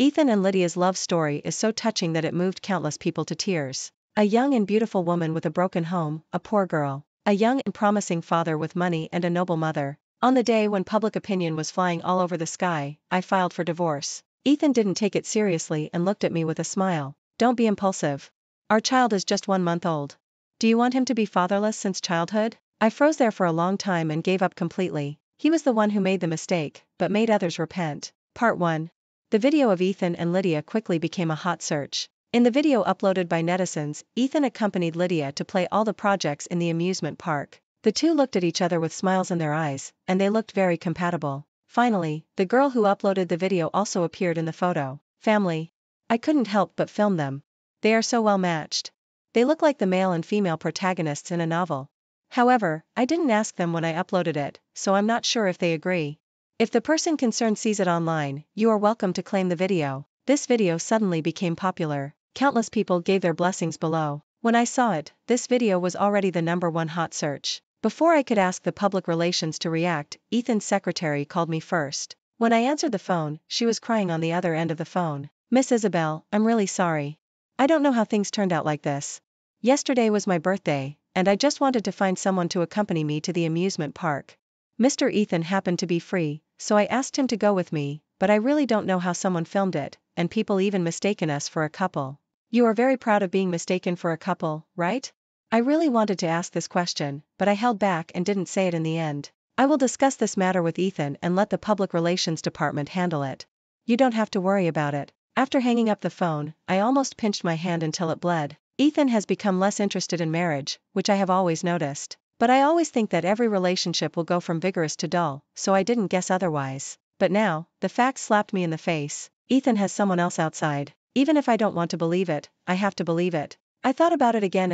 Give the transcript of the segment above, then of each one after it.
Ethan and Lydia's love story is so touching that it moved countless people to tears. A young and beautiful woman with a broken home, a poor girl. A young and promising father with money and a noble mother. On the day when public opinion was flying all over the sky, I filed for divorce. Ethan didn't take it seriously and looked at me with a smile. Don't be impulsive. Our child is just 1 month old. Do you want him to be fatherless since childhood? I froze there for a long time and gave up completely. He was the one who made the mistake, but made others repent. Part 1. The video of Ethan and Lydia quickly became a hot search. In the video uploaded by netizens, Ethan accompanied Lydia to play all the projects in the amusement park. The two looked at each other with smiles in their eyes, and they looked very compatible. Finally, the girl who uploaded the video also appeared in the photo. Family. I couldn't help but film them. They are so well matched. They look like the male and female protagonists in a novel. However, I didn't ask them when I uploaded it, so I'm not sure if they agree. If the person concerned sees it online, you are welcome to claim the video. This video suddenly became popular. Countless people gave their blessings below. When I saw it, this video was already the #1 hot search. Before I could ask the public relations to react, Ethan's secretary called me first. When I answered the phone, she was crying on the other end of the phone. Miss Isabel, I'm really sorry. I don't know how things turned out like this. Yesterday was my birthday, and I just wanted to find someone to accompany me to the amusement park. Mr. Ethan happened to be free, so I asked him to go with me, but I really don't know how someone filmed it, and people even mistaken us for a couple. You are very proud of being mistaken for a couple, right? I really wanted to ask this question, but I held back and didn't say it in the end. I will discuss this matter with Ethan and let the public relations department handle it. You don't have to worry about it. After hanging up the phone, I almost pinched my hand until it bled. Ethan has become less interested in marriage, which I have always noticed. But I always think that every relationship will go from vigorous to dull, so I didn't guess otherwise. But now, the facts slapped me in the face. Ethan has someone else outside. Even if I don't want to believe it, I have to believe it. I thought about it again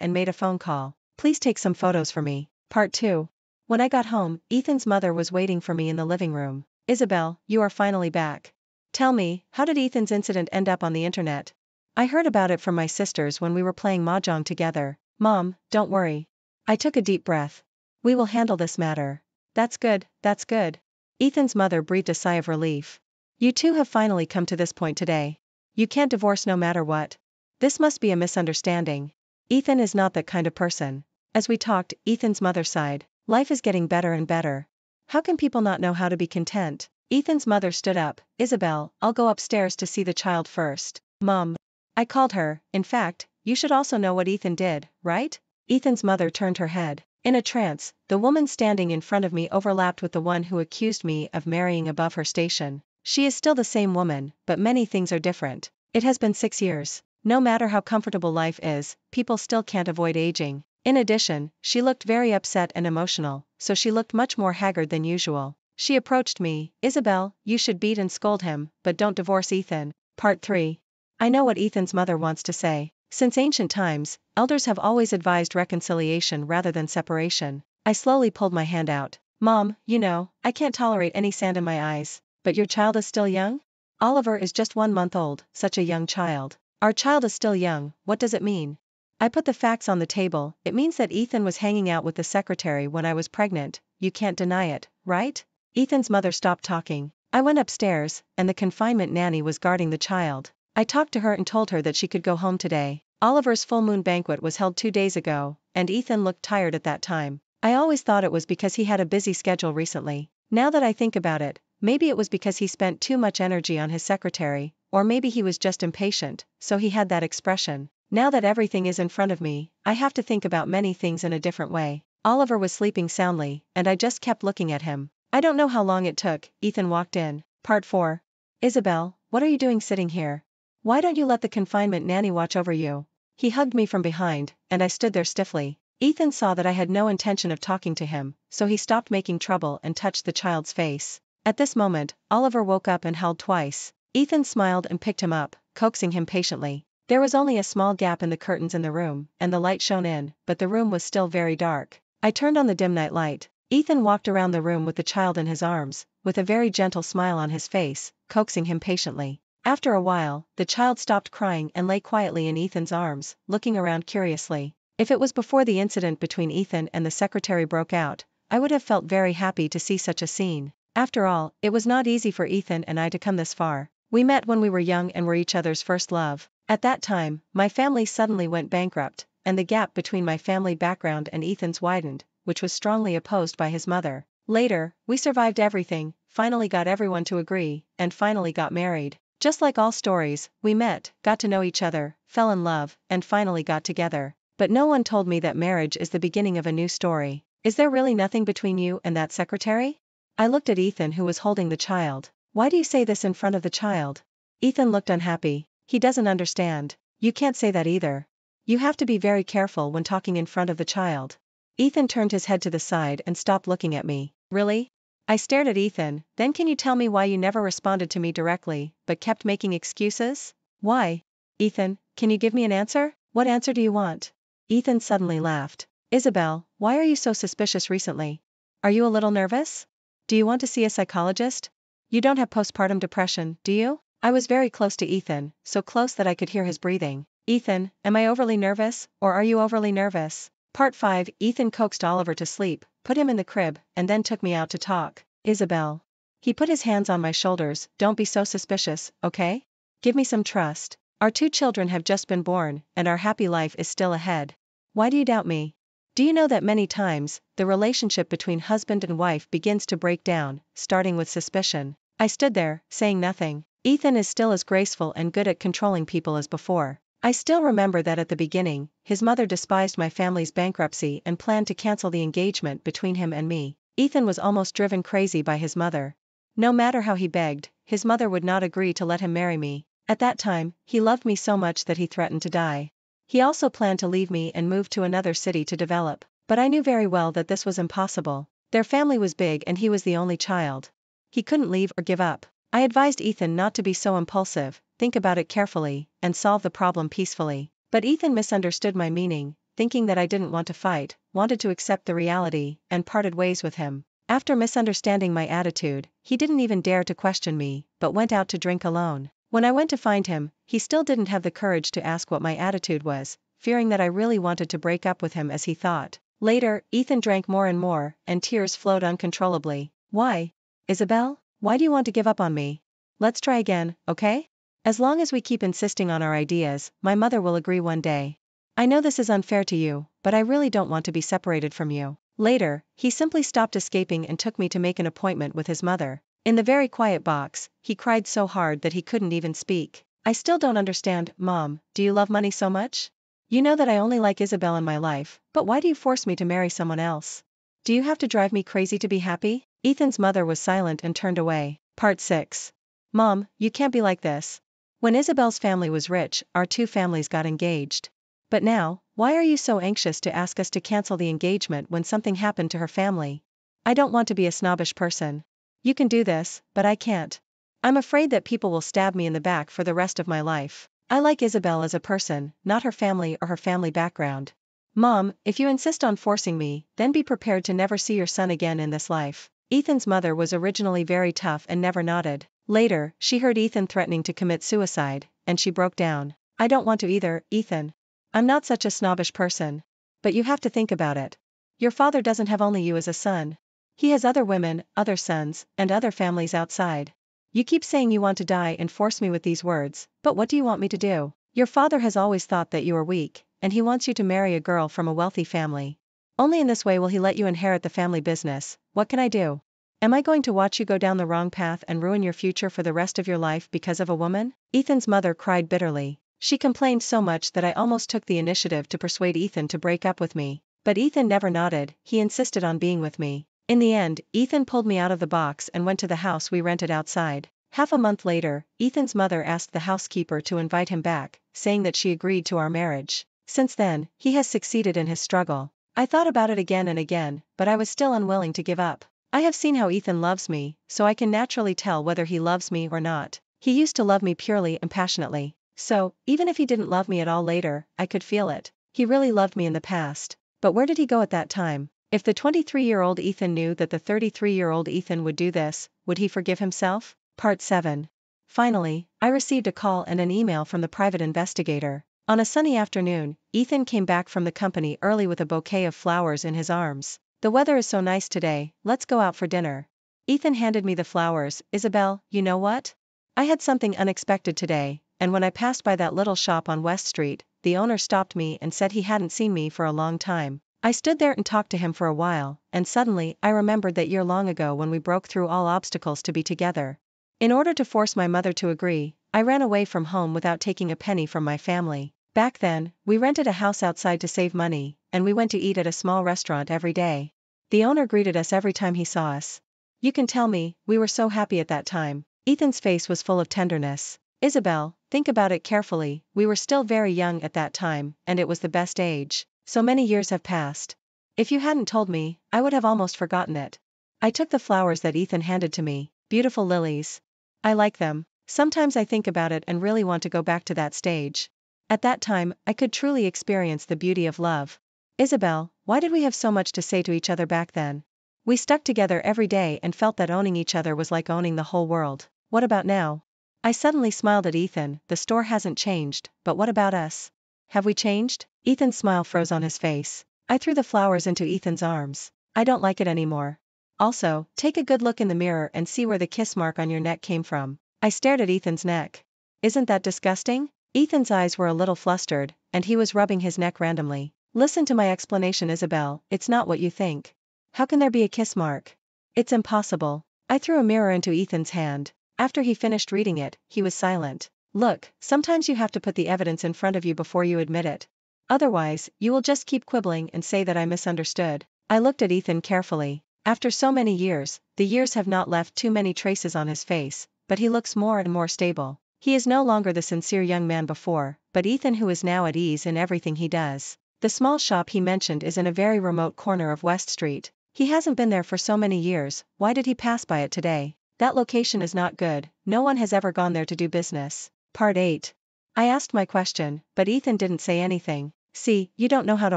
and made a phone call. Please take some photos for me. Part 2. When I got home, Ethan's mother was waiting for me in the living room. Isabel, you are finally back. Tell me, how did Ethan's incident end up on the internet? I heard about it from my sisters when we were playing mahjong together. Mom, don't worry. I took a deep breath. We will handle this matter. That's good, that's good. Ethan's mother breathed a sigh of relief. You two have finally come to this point today. You can't divorce no matter what. This must be a misunderstanding. Ethan is not that kind of person. As we talked, Ethan's mother sighed. Life is getting better and better. How can people not know how to be content? Ethan's mother stood up. Isabel, I'll go upstairs to see the child first. Mom. I called her. In fact, you should also know what Ethan did, right? Ethan's mother turned her head. In a trance, the woman standing in front of me overlapped with the one who accused me of marrying above her station. She is still the same woman, but many things are different. It has been 6 years. No matter how comfortable life is, people still can't avoid aging. In addition, she looked very upset and emotional, so she looked much more haggard than usual. She approached me. Isabel, you should beat and scold him, but don't divorce Ethan. Part 3. I know what Ethan's mother wants to say. Since ancient times, elders have always advised reconciliation rather than separation. I slowly pulled my hand out. Mom, you know, I can't tolerate any sand in my eyes. But your child is still young? Oliver is just 1 month old, such a young child. Our child is still young, what does it mean? I put the facts on the table. It means that Ethan was hanging out with the secretary when I was pregnant. You can't deny it, right? Ethan's mother stopped talking. I went upstairs, and the confinement nanny was guarding the child. I talked to her and told her that she could go home today. Oliver's full moon banquet was held 2 days ago, and Ethan looked tired at that time. I always thought it was because he had a busy schedule recently. Now that I think about it, maybe it was because he spent too much energy on his secretary, or maybe he was just impatient, so he had that expression. Now that everything is in front of me, I have to think about many things in a different way. Oliver was sleeping soundly, and I just kept looking at him. I don't know how long it took. Ethan walked in. Part 4. Isabel, what are you doing sitting here? Why don't you let the confinement nanny watch over you? He hugged me from behind, and I stood there stiffly. Ethan saw that I had no intention of talking to him, so he stopped making trouble and touched the child's face. At this moment, Oliver woke up and howled twice. Ethan smiled and picked him up, coaxing him patiently. There was only a small gap in the curtains in the room, and the light shone in, but the room was still very dark. I turned on the dim night light. Ethan walked around the room with the child in his arms, with a very gentle smile on his face, coaxing him patiently. After a while, the child stopped crying and lay quietly in Ethan's arms, looking around curiously. If it was before the incident between Ethan and the secretary broke out, I would have felt very happy to see such a scene. After all, it was not easy for Ethan and I to come this far. We met when we were young and were each other's first love. At that time, my family suddenly went bankrupt, and the gap between my family background and Ethan's widened, which was strongly opposed by his mother. Later, we survived everything, finally got everyone to agree, and finally got married. Just like all stories, we met, got to know each other, fell in love, and finally got together. But no one told me that marriage is the beginning of a new story. Is there really nothing between you and that secretary? I looked at Ethan, who was holding the child. Why do you say this in front of the child? Ethan looked unhappy. He doesn't understand. You can't say that either. You have to be very careful when talking in front of the child. Ethan turned his head to the side and stopped looking at me. Really? I stared at Ethan. Then can you tell me why you never responded to me directly, but kept making excuses? Why? Ethan, can you give me an answer? What answer do you want? Ethan suddenly laughed. Isabel, why are you so suspicious recently? Are you a little nervous? Do you want to see a psychologist? You don't have postpartum depression, do you? I was very close to Ethan, so close that I could hear his breathing. Ethan, am I overly nervous, or are you overly nervous? Part 5. Ethan coaxed Oliver to sleep, put him in the crib, and then took me out to talk. Isabel. He put his hands on my shoulders. Don't be so suspicious, okay? Give me some trust. Our 2 children have just been born, and our happy life is still ahead. Why do you doubt me? Do you know that many times, the relationship between husband and wife begins to break down, starting with suspicion? I stood there, saying nothing. Ethan is still as graceful and good at controlling people as before. I still remember that at the beginning, his mother despised my family's bankruptcy and planned to cancel the engagement between him and me. Ethan was almost driven crazy by his mother. No matter how he begged, his mother would not agree to let him marry me. At that time, he loved me so much that he threatened to die. He also planned to leave me and move to another city to develop. But I knew very well that this was impossible. Their family was big and he was the only child. He couldn't leave or give up. I advised Ethan not to be so impulsive, think about it carefully, and solve the problem peacefully. But Ethan misunderstood my meaning, thinking that I didn't want to fight, wanted to accept the reality, and parted ways with him. After misunderstanding my attitude, he didn't even dare to question me, but went out to drink alone. When I went to find him, he still didn't have the courage to ask what my attitude was, fearing that I really wanted to break up with him as he thought. Later, Ethan drank more and more, and tears flowed uncontrollably. Why? Isabel? Why do you want to give up on me? Let's try again, okay? As long as we keep insisting on our ideas, my mother will agree one day. I know this is unfair to you, but I really don't want to be separated from you. Later, he simply stopped escaping and took me to make an appointment with his mother. In the very quiet box, he cried so hard that he couldn't even speak. I still don't understand, Mom, do you love money so much? You know that I only like Isabel in my life, but why do you force me to marry someone else? Do you have to drive me crazy to be happy? Ethan's mother was silent and turned away. Part 6. Mom, you can't be like this. When Isabel's family was rich, our 2 families got engaged. But now, why are you so anxious to ask us to cancel the engagement when something happened to her family? I don't want to be a snobbish person. You can do this, but I can't. I'm afraid that people will stab me in the back for the rest of my life. I like Isabel as a person, not her family or her family background. Mom, if you insist on forcing me, then be prepared to never see your son again in this life. Ethan's mother was originally very tough and never nodded. Later, she heard Ethan threatening to commit suicide, and she broke down. I don't want to either, Ethan. I'm not such a snobbish person. But you have to think about it. Your father doesn't have only you as a son. He has other women, other sons, and other families outside. You keep saying you want to die and force me with these words, but what do you want me to do? Your father has always thought that you are weak, and he wants you to marry a girl from a wealthy family. Only in this way will he let you inherit the family business. What can I do? Am I going to watch you go down the wrong path and ruin your future for the rest of your life because of a woman? Ethan's mother cried bitterly. She complained so much that I almost took the initiative to persuade Ethan to break up with me. But Ethan never nodded, he insisted on being with me. In the end, Ethan pulled me out of the box and went to the house we rented outside. Half a month later, Ethan's mother asked the housekeeper to invite him back, saying that she agreed to our marriage. Since then, he has succeeded in his struggle. I thought about it again and again, but I was still unwilling to give up. I have seen how Ethan loves me, so I can naturally tell whether he loves me or not. He used to love me purely and passionately. So, even if he didn't love me at all later, I could feel it. He really loved me in the past. But where did he go at that time? If the 23-year-old Ethan knew that the 33-year-old Ethan would do this, would he forgive himself? Part 7. Finally, I received a call and an email from the private investigator. On a sunny afternoon, Ethan came back from the company early with a bouquet of flowers in his arms. The weather is so nice today, let's go out for dinner. Ethan handed me the flowers. Isabel, you know what? I had something unexpected today, and when I passed by that little shop on West Street, the owner stopped me and said he hadn't seen me for a long time. I stood there and talked to him for a while, and suddenly I remembered that year long ago when we broke through all obstacles to be together. In order to force my mother to agree, I ran away from home without taking a penny from my family. Back then, we rented a house outside to save money, and we went to eat at a small restaurant every day. The owner greeted us every time he saw us. You can tell me, we were so happy at that time. Ethan's face was full of tenderness. Isabel, think about it carefully, we were still very young at that time, and it was the best age. So many years have passed. If you hadn't told me, I would have almost forgotten it. I took the flowers that Ethan handed to me, beautiful lilies. I like them. Sometimes I think about it and really want to go back to that stage. At that time, I could truly experience the beauty of love. Isabel, why did we have so much to say to each other back then? We stuck together every day and felt that owning each other was like owning the whole world. What about now? I suddenly smiled at Ethan. The store hasn't changed, but what about us? Have we changed? Ethan's smile froze on his face. I threw the flowers into Ethan's arms. I don't like it anymore. Also, take a good look in the mirror and see where the kiss mark on your neck came from. I stared at Ethan's neck. Isn't that disgusting? Ethan's eyes were a little flustered, and he was rubbing his neck randomly. Listen to my explanation, Isabel, it's not what you think. How can there be a kiss mark? It's impossible. I threw a mirror into Ethan's hand. After he finished reading it, he was silent. Look, sometimes you have to put the evidence in front of you before you admit it. Otherwise, you will just keep quibbling and say that I misunderstood. I looked at Ethan carefully. After so many years, the years have not left too many traces on his face, but he looks more and more stable. He is no longer the sincere young man before, but Ethan who is now at ease in everything he does. The small shop he mentioned is in a very remote corner of West Street. He hasn't been there for so many years, why did he pass by it today? That location is not good, no one has ever gone there to do business. Part 8. I asked my question, but Ethan didn't say anything. See, you don't know how to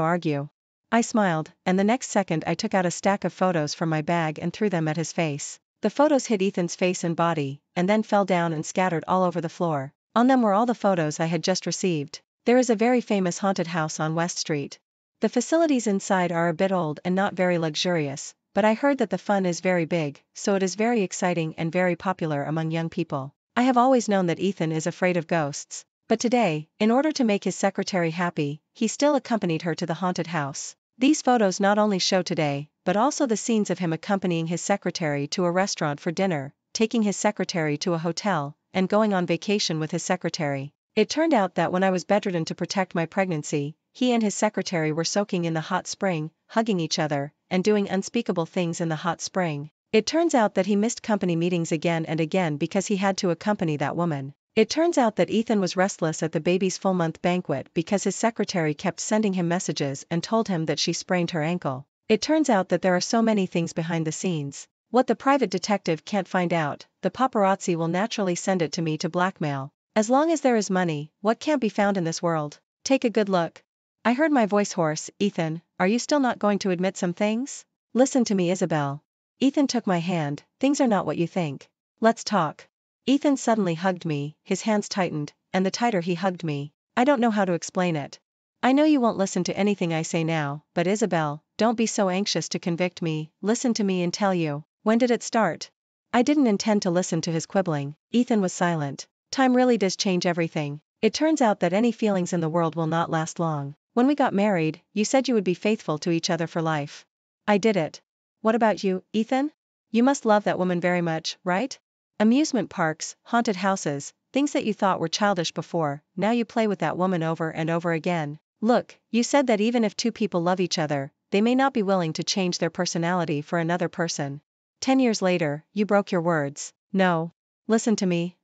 argue. I smiled, and the next second I took out a stack of photos from my bag and threw them at his face. The photos hit Ethan's face and body, and then fell down and scattered all over the floor. On them were all the photos I had just received. There is a very famous haunted house on West Street. The facilities inside are a bit old and not very luxurious, but I heard that the fun is very big, so it is very exciting and very popular among young people. I have always known that Ethan is afraid of ghosts, but today, in order to make his secretary happy, he still accompanied her to the haunted house. These photos not only show today, but also the scenes of him accompanying his secretary to a restaurant for dinner, taking his secretary to a hotel, and going on vacation with his secretary. It turned out that when I was bedridden to protect my pregnancy, he and his secretary were soaking in the hot spring, hugging each other, and doing unspeakable things in the hot spring. It turns out that he missed company meetings again and again because he had to accompany that woman. It turns out that Ethan was restless at the baby's full-month banquet because his secretary kept sending him messages and told him that she sprained her ankle. It turns out that there are so many things behind the scenes. What the private detective can't find out, the paparazzi will naturally send it to me to blackmail. As long as there is money, what can't be found in this world? Take a good look. I heard my voice hoarse. Ethan, are you still not going to admit some things? Listen to me, Isabel. Ethan took my hand. Things are not what you think. Let's talk. Ethan suddenly hugged me, his hands tightened, and the tighter he hugged me, I don't know how to explain it. I know you won't listen to anything I say now, but Isabel, don't be so anxious to convict me, listen to me and tell you. When did it start? I didn't intend to listen to his quibbling. Ethan was silent. Time really does change everything. It turns out that any feelings in the world will not last long. When we got married, you said you would be faithful to each other for life. I did it. What about you, Ethan? You must love that woman very much, right? Amusement parks, haunted houses, things that you thought were childish before, now you play with that woman over and over again. Look, you said that even if two people love each other, they may not be willing to change their personality for another person. 10 years later, you broke your words. No. Listen to me,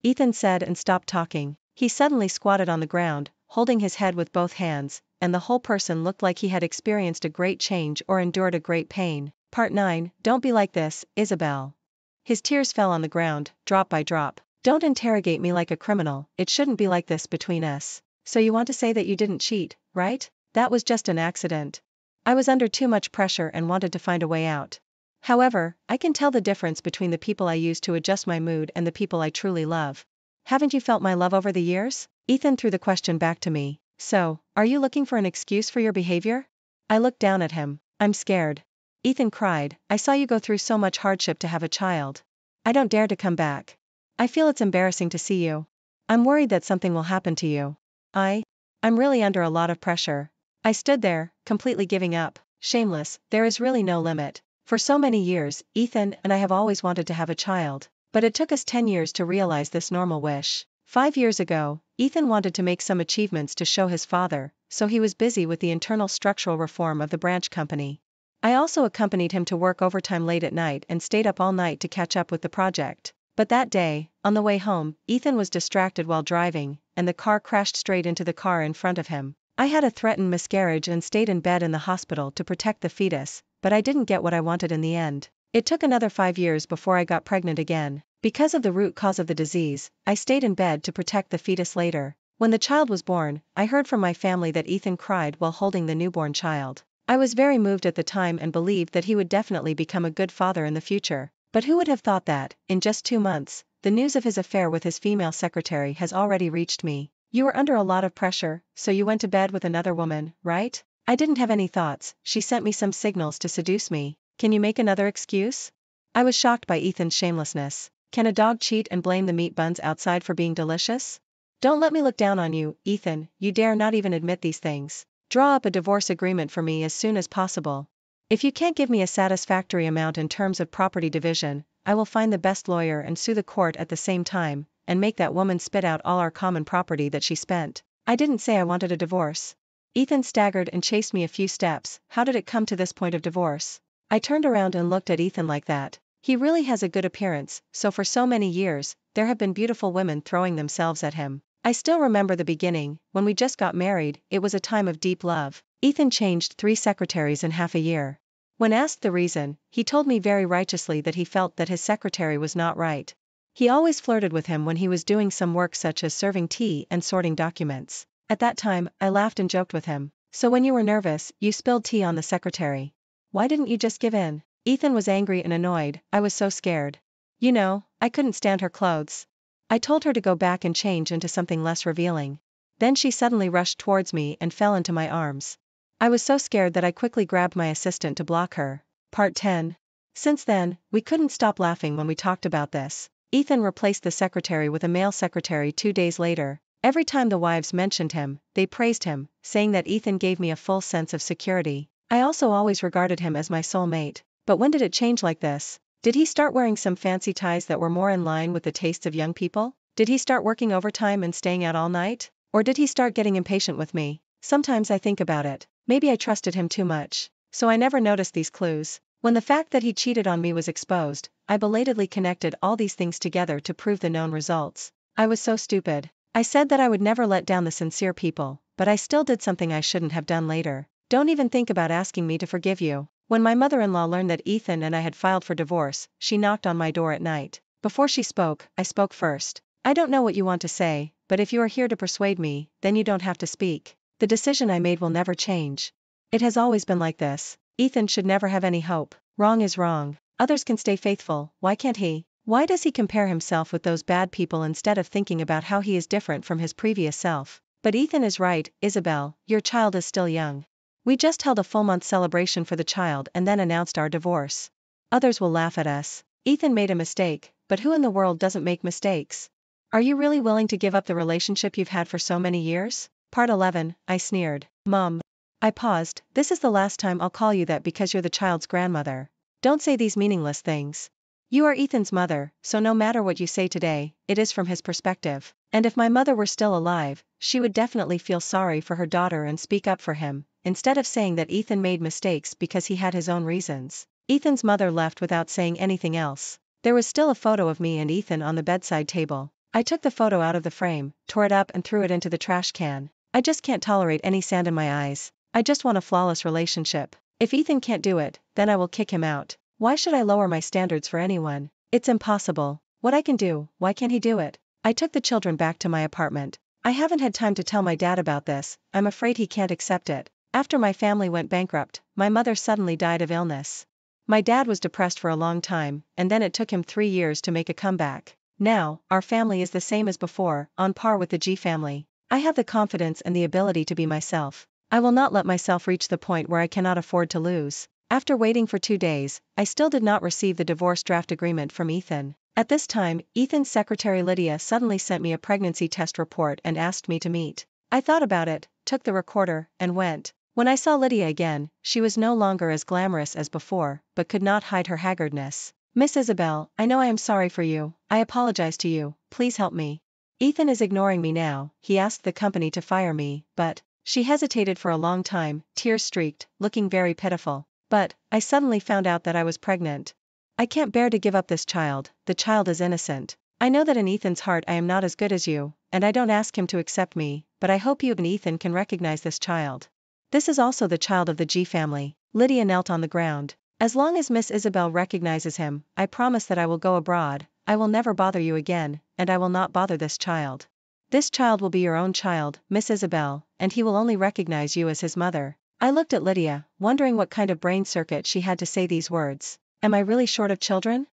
Ethan said and stopped talking. He suddenly squatted on the ground, holding his head with both hands, and the whole person looked like he had experienced a great change or endured a great pain. Part 9. Don't be like this, Isabel. His tears fell on the ground, drop by drop. Don't interrogate me like a criminal, it shouldn't be like this between us. So you want to say that you didn't cheat, right? That was just an accident. I was under too much pressure and wanted to find a way out. However, I can tell the difference between the people I use to adjust my mood and the people I truly love. Haven't you felt my love over the years? Ethan threw the question back to me. So, are you looking for an excuse for your behavior? I looked down at him. I'm scared. Ethan cried, I saw you go through so much hardship to have a child. I don't dare to come back. I feel it's embarrassing to see you. I'm worried that something will happen to you. I'm really under a lot of pressure. I stood there, completely giving up. Shameless, there is really no limit. For so many years, Ethan and I have always wanted to have a child. But it took us 10 years to realize this normal wish. 5 years ago, Ethan wanted to make some achievements to show his father, so he was busy with the internal structural reform of the branch company. I also accompanied him to work overtime late at night and stayed up all night to catch up with the project. But that day, on the way home, Ethan was distracted while driving, and the car crashed straight into the car in front of him. I had a threatened miscarriage and stayed in bed in the hospital to protect the fetus, but I didn't get what I wanted in the end. It took another 5 years before I got pregnant again. Because of the root cause of the disease, I stayed in bed to protect the fetus later. When the child was born, I heard from my family that Ethan cried while holding the newborn child. I was very moved at the time and believed that he would definitely become a good father in the future. But who would have thought that, in just 2 months, the news of his affair with his female secretary has already reached me. You were under a lot of pressure, so you went to bed with another woman, right? I didn't have any thoughts, she sent me some signals to seduce me. Can you make another excuse? I was shocked by Ethan's shamelessness. Can a dog cheat and blame the meat buns outside for being delicious? Don't let me look down on you, Ethan, you dare not even admit these things. Draw up a divorce agreement for me as soon as possible. If you can't give me a satisfactory amount in terms of property division, I will find the best lawyer and sue the court at the same time, and make that woman spit out all our common property that she spent. I didn't say I wanted a divorce. Ethan staggered and chased me a few steps. How did it come to this point of divorce? I turned around and looked at Ethan like that. He really has a good appearance, so for so many years, there have been beautiful women throwing themselves at him. I still remember the beginning, when we just got married, it was a time of deep love. Ethan changed 3 secretaries in half a year. When asked the reason, he told me very righteously that he felt that his secretary was not right. He always flirted with him when he was doing some work such as serving tea and sorting documents. At that time, I laughed and joked with him. So when you were nervous, you spilled tea on the secretary. Why didn't you just give in? Ethan was angry and annoyed. I was so scared. You know, I couldn't stand her clothes. I told her to go back and change into something less revealing. Then she suddenly rushed towards me and fell into my arms. I was so scared that I quickly grabbed my assistant to block her. Part 10. Since then, we couldn't stop laughing when we talked about this. Ethan replaced the secretary with a male secretary 2 days later. Every time the wives mentioned him, they praised him, saying that Ethan gave me a full sense of security. I also always regarded him as my soulmate. But when did it change like this? Did he start wearing some fancy ties that were more in line with the tastes of young people? Did he start working overtime and staying out all night? Or did he start getting impatient with me? Sometimes I think about it. Maybe I trusted him too much. So I never noticed these clues. When the fact that he cheated on me was exposed, I belatedly connected all these things together to prove the known results. I was so stupid. I said that I would never let down the sincere people, but I still did something I shouldn't have done later. Don't even think about asking me to forgive you. When my mother-in-law learned that Ethan and I had filed for divorce, she knocked on my door at night. Before she spoke, I spoke first. I don't know what you want to say, but if you are here to persuade me, then you don't have to speak. The decision I made will never change. It has always been like this. Ethan should never have any hope. Wrong is wrong. Others can stay faithful, why can't he? Why does he compare himself with those bad people instead of thinking about how he is different from his previous self? But Ethan is right, Isabel, your child is still young. We just held a full-month celebration for the child and then announced our divorce. Others will laugh at us. Ethan made a mistake, but who in the world doesn't make mistakes? Are you really willing to give up the relationship you've had for so many years? Part 11, I sneered. Mom. I paused. This is the last time I'll call you that because you're the child's grandmother. Don't say these meaningless things. You are Ethan's mother, so no matter what you say today, it is from his perspective. And if my mother were still alive, she would definitely feel sorry for her daughter and speak up for him, instead of saying that Ethan made mistakes because he had his own reasons. Ethan's mother left without saying anything else. There was still a photo of me and Ethan on the bedside table. I took the photo out of the frame, tore it up and threw it into the trash can. I just can't tolerate any sand in my eyes. I just want a flawless relationship. If Ethan can't do it, then I will kick him out. Why should I lower my standards for anyone? It's impossible. What I can do, why can't he do it? I took the children back to my apartment. I haven't had time to tell my dad about this, I'm afraid he can't accept it. After my family went bankrupt, my mother suddenly died of illness. My dad was depressed for a long time, and then it took him 3 years to make a comeback. Now, our family is the same as before, on par with the G family. I have the confidence and the ability to be myself. I will not let myself reach the point where I cannot afford to lose. After waiting for 2 days, I still did not receive the divorce draft agreement from Ethan. At this time, Ethan's secretary Lydia suddenly sent me a pregnancy test report and asked me to meet. I thought about it, took the recorder, and went. When I saw Lydia again, she was no longer as glamorous as before, but could not hide her haggardness. "Miss Isabel, I know I am sorry for you, I apologize to you, please help me. Ethan is ignoring me now, he asked the company to fire me, but..." She hesitated for a long time, tears streaked, looking very pitiful. "But, I suddenly found out that I was pregnant. I can't bear to give up this child, the child is innocent. I know that in Ethan's heart I am not as good as you, and I don't ask him to accept me, but I hope you and Ethan can recognize this child. This is also the child of the G family." Lydia knelt on the ground. "As long as Miss Isabel recognizes him, I promise that I will go abroad, I will never bother you again, and I will not bother this child. This child will be your own child, Miss Isabel, and he will only recognize you as his mother." I looked at Lydia, wondering what kind of brain circuit she had to say these words. Am I really short of children?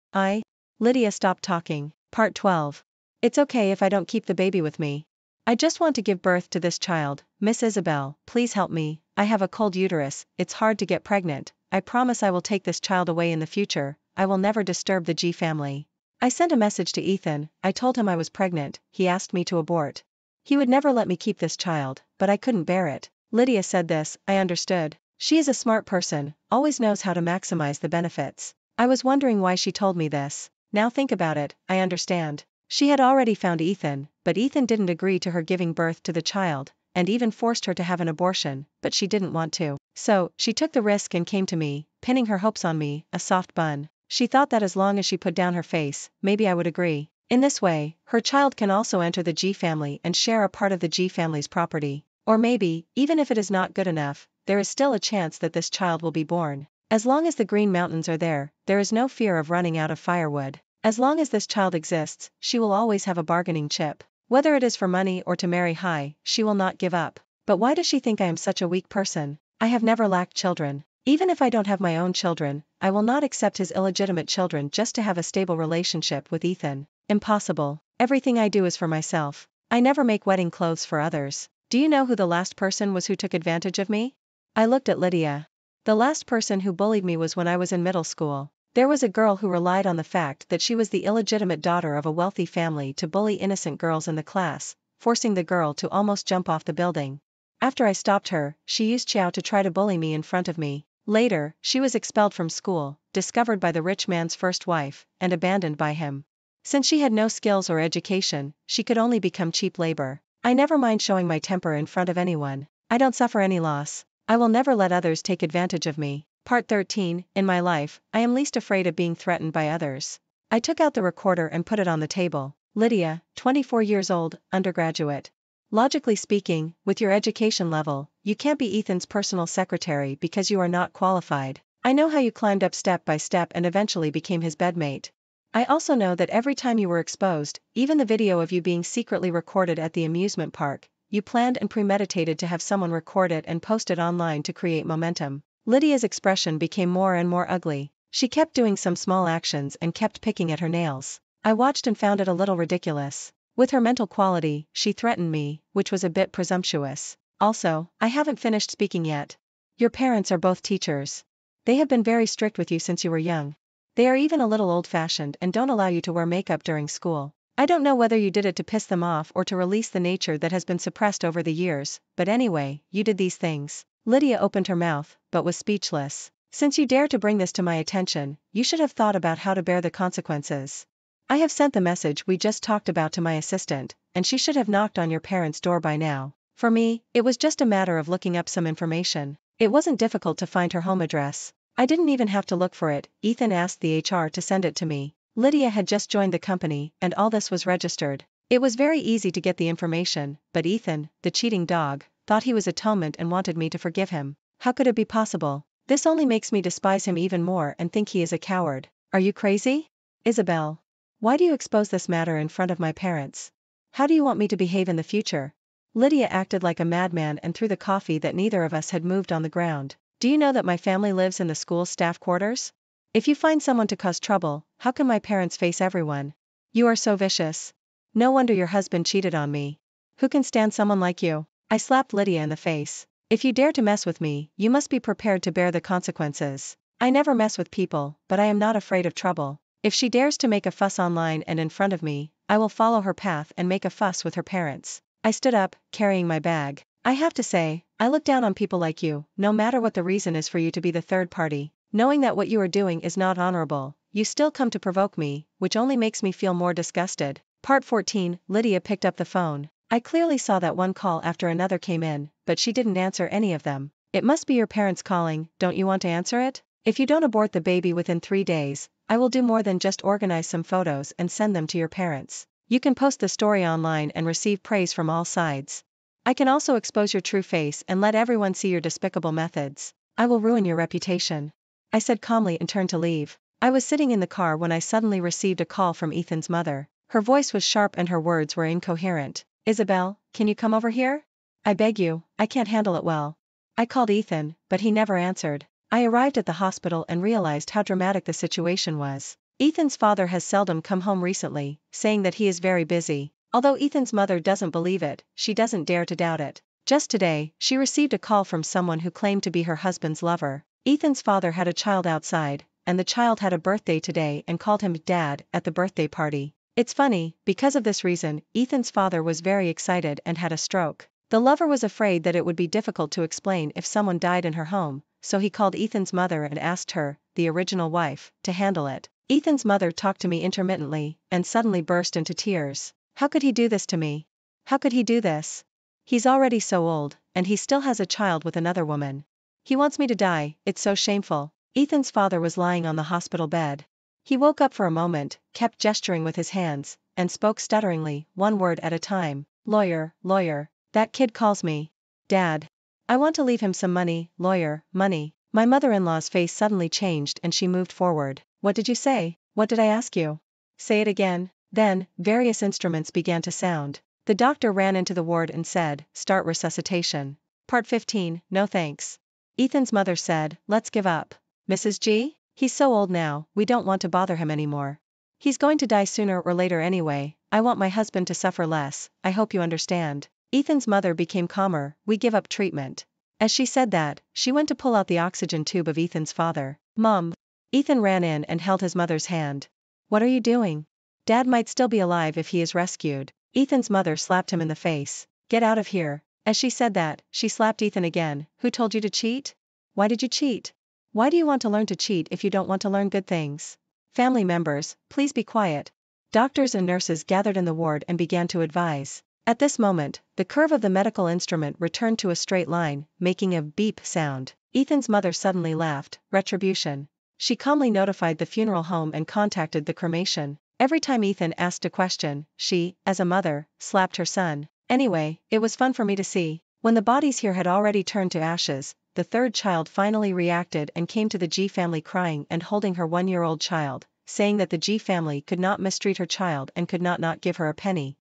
Lydia stopped talking. Part 12. It's okay if I don't keep the baby with me. I just want to give birth to this child, Miss Isabel, please help me, I have a cold uterus, it's hard to get pregnant, I promise I will take this child away in the future, I will never disturb the G family. I sent a message to Ethan, I told him I was pregnant, he asked me to abort. He would never let me keep this child, but I couldn't bear it. Lydia said this, I understood. She is a smart person, always knows how to maximize the benefits. I was wondering why she told me this. Now think about it, I understand. She had already found Ethan, but Ethan didn't agree to her giving birth to the child, and even forced her to have an abortion, but she didn't want to. So, she took the risk and came to me, pinning her hopes on me, a soft bun. She thought that as long as she put down her face, maybe I would agree. In this way, her child can also enter the G family and share a part of the G family's property. Or maybe, even if it is not good enough, there is still a chance that this child will be born. As long as the Green Mountains are there is no fear of running out of firewood. As long as this child exists, she will always have a bargaining chip. Whether it is for money or to marry high, she will not give up. But why does she think I am such a weak person? I have never lacked children. Even if I don't have my own children, I will not accept his illegitimate children just to have a stable relationship with Ethan. Impossible. Everything I do is for myself. I never make wedding clothes for others. Do you know who the last person was who took advantage of me? I looked at Lydia. The last person who bullied me was when I was in middle school. There was a girl who relied on the fact that she was the illegitimate daughter of a wealthy family to bully innocent girls in the class, forcing the girl to almost jump off the building. After I stopped her, she used Xiao to try to bully me in front of me. Later, she was expelled from school, discovered by the rich man's first wife, and abandoned by him. Since she had no skills or education, she could only become cheap labor. I never mind showing my temper in front of anyone. I don't suffer any loss. I will never let others take advantage of me. Part 13. In my life, I am least afraid of being threatened by others. I took out the recorder and put it on the table. Lydia, 24 years old, undergraduate. Logically speaking, with your education level, you can't be Ethan's personal secretary because you are not qualified. I know how you climbed up step by step and eventually became his bedmate. I also know that every time you were exposed, even the video of you being secretly recorded at the amusement park, you planned and premeditated to have someone record it and post it online to create momentum. Lydia's expression became more and more ugly. She kept doing some small actions and kept picking at her nails. I watched and found it a little ridiculous. With her mental quality, she threatened me, which was a bit presumptuous. Also, I haven't finished speaking yet. Your parents are both teachers. They have been very strict with you since you were young. They are even a little old-fashioned and don't allow you to wear makeup during school. I don't know whether you did it to piss them off or to release the nature that has been suppressed over the years, but anyway, you did these things. Lydia opened her mouth, but was speechless. Since you dare to bring this to my attention, you should have thought about how to bear the consequences. I have sent the message we just talked about to my assistant, and she should have knocked on your parents' door by now. For me, it was just a matter of looking up some information. It wasn't difficult to find her home address. I didn't even have to look for it, Ethan asked the HR to send it to me. Lydia had just joined the company, and all this was registered. It was very easy to get the information, but Ethan, the cheating dog, thought he was atonement and wanted me to forgive him. How could it be possible? This only makes me despise him even more and think he is a coward. Are you crazy? Isabel. Why do you expose this matter in front of my parents? How do you want me to behave in the future? Lydia acted like a madman and threw the coffee that neither of us had moved on the ground. Do you know that my family lives in the school staff quarters? If you find someone to cause trouble, how can my parents face everyone? You are so vicious. No wonder your husband cheated on me. Who can stand someone like you? I slapped Lydia in the face. If you dare to mess with me, you must be prepared to bear the consequences. I never mess with people, but I am not afraid of trouble. If she dares to make a fuss online and in front of me, I will follow her path and make a fuss with her parents. I stood up, carrying my bag. I have to say, I look down on people like you, no matter what the reason is for you to be the third party. Knowing that what you are doing is not honorable, you still come to provoke me, which only makes me feel more disgusted. Part 14. Lydia picked up the phone. I clearly saw that one call after another came in, but she didn't answer any of them. It must be your parents calling, don't you want to answer it? If you don't abort the baby within 3 days, I will do more than just organize some photos and send them to your parents. You can post the story online and receive praise from all sides. I can also expose your true face and let everyone see your despicable methods. I will ruin your reputation. I said calmly and turned to leave. I was sitting in the car when I suddenly received a call from Ethan's mother. Her voice was sharp and her words were incoherent. Isabel, can you come over here? I beg you, I can't handle it well. I called Ethan, but he never answered. I arrived at the hospital and realized how dramatic the situation was. Ethan's father has seldom come home recently, saying that he is very busy. Although Ethan's mother doesn't believe it, she doesn't dare to doubt it. Just today, she received a call from someone who claimed to be her husband's lover. Ethan's father had a child outside, and the child had a birthday today and called him Dad at the birthday party. It's funny, because of this reason, Ethan's father was very excited and had a stroke. The lover was afraid that it would be difficult to explain if someone died in her home, so he called Ethan's mother and asked her, the original wife, to handle it. Ethan's mother talked to me intermittently, and suddenly burst into tears. How could he do this to me? How could he do this? He's already so old, and he still has a child with another woman. He wants me to die, it's so shameful. Ethan's father was lying on the hospital bed. He woke up for a moment, kept gesturing with his hands, and spoke stutteringly, one word at a time. Lawyer, lawyer. That kid calls me Dad. I want to leave him some money, lawyer, money. My mother-in-law's face suddenly changed and she moved forward. What did you say? What did I ask you? Say it again. Then, various instruments began to sound. The doctor ran into the ward and said, start resuscitation. Part 15. No thanks. Ethan's mother said, let's give up. Mrs. G? He's so old now, we don't want to bother him anymore. He's going to die sooner or later anyway. I want my husband to suffer less, I hope you understand. Ethan's mother became calmer. We give up treatment. As she said that, she went to pull out the oxygen tube of Ethan's father. Mom. Ethan ran in and held his mother's hand. What are you doing? Dad might still be alive if he is rescued. Ethan's mother slapped him in the face. Get out of here. As she said that, she slapped Ethan again. Who told you to cheat? Why did you cheat? Why do you want to learn to cheat if you don't want to learn good things? Family members, please be quiet. Doctors and nurses gathered in the ward and began to advise. At this moment, the curve of the medical instrument returned to a straight line, making a beep sound. Ethan's mother suddenly laughed. Retribution. She calmly notified the funeral home and contacted the cremation. Every time Ethan asked a question, she, as a mother, slapped her son. Anyway, it was fun for me to see. When the bodies here had already turned to ashes, the third child finally reacted and came to the G family crying and holding her 1-year-old child, saying that the G family could not mistreat her child and could not give her a penny.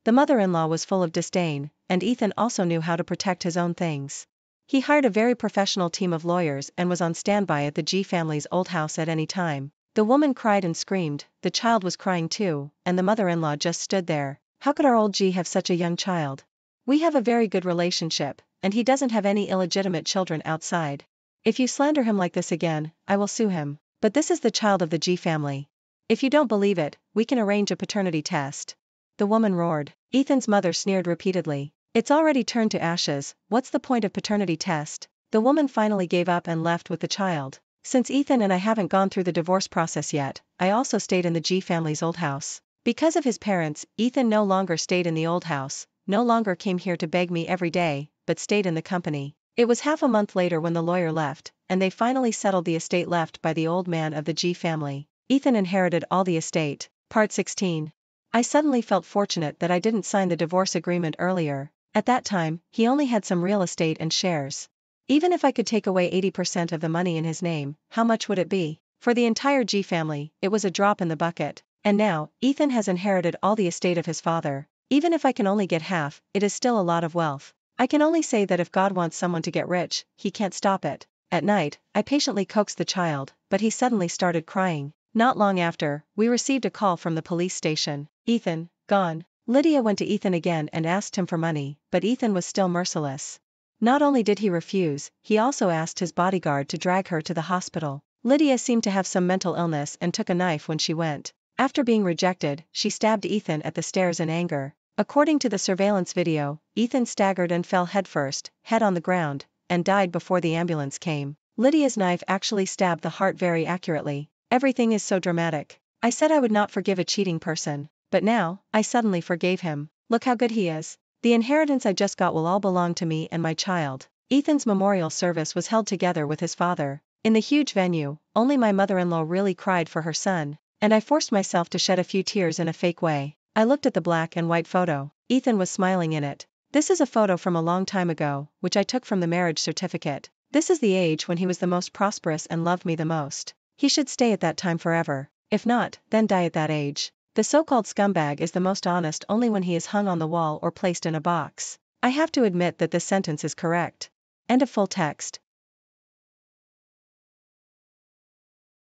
The mother-in-law was full of disdain, and Ethan also knew how to protect his own things. He hired a very professional team of lawyers and was on standby at the G family's old house at any time. The woman cried and screamed, the child was crying too, and the mother-in-law just stood there. How could our old G have such a young child? We have a very good relationship, and he doesn't have any illegitimate children outside. If you slander him like this again, I will sue him. But this is the child of the G family. If you don't believe it, we can arrange a paternity test. The woman roared. Ethan's mother sneered repeatedly. It's already turned to ashes, what's the point of paternity test? The woman finally gave up and left with the child. Since Ethan and I haven't gone through the divorce process yet, I also stayed in the G family's old house. Because of his parents, Ethan no longer stayed in the old house, no longer came here to beg me every day, but stayed in the company. It was half a month later when the lawyer left, and they finally settled the estate left by the old man of the G family. Ethan inherited all the estate. Part 16. I suddenly felt fortunate that I didn't sign the divorce agreement earlier. At that time, he only had some real estate and shares. Even if I could take away 80% of the money in his name, how much would it be? For the entire G family, it was a drop in the bucket. And now, Ethan has inherited all the estate of his father. Even if I can only get half, it is still a lot of wealth. I can only say that if God wants someone to get rich, he can't stop it. At night, I patiently coaxed the child, but he suddenly started crying. Not long after, we received a call from the police station. Ethan, gone. Lydia went to Ethan again and asked him for money, but Ethan was still merciless. Not only did he refuse, he also asked his bodyguard to drag her to the hospital. Lydia seemed to have some mental illness and took a knife when she went. After being rejected, she stabbed Ethan at the stairs in anger. According to the surveillance video, Ethan staggered and fell headfirst, head on the ground, and died before the ambulance came. Lydia's knife actually stabbed the heart very accurately. Everything is so dramatic. I said I would not forgive a cheating person, but now, I suddenly forgave him. Look how good he is. The inheritance I just got will all belong to me and my child. Ethan's memorial service was held together with his father. In the huge venue, only my mother-in-law really cried for her son, and I forced myself to shed a few tears in a fake way. I looked at the black and white photo. Ethan was smiling in it. This is a photo from a long time ago, which I took from the marriage certificate. This is the age when he was the most prosperous and loved me the most. He should stay at that time forever. If not, then die at that age. The so-called scumbag is the most honest only when he is hung on the wall or placed in a box. I have to admit that this sentence is correct. End of full text.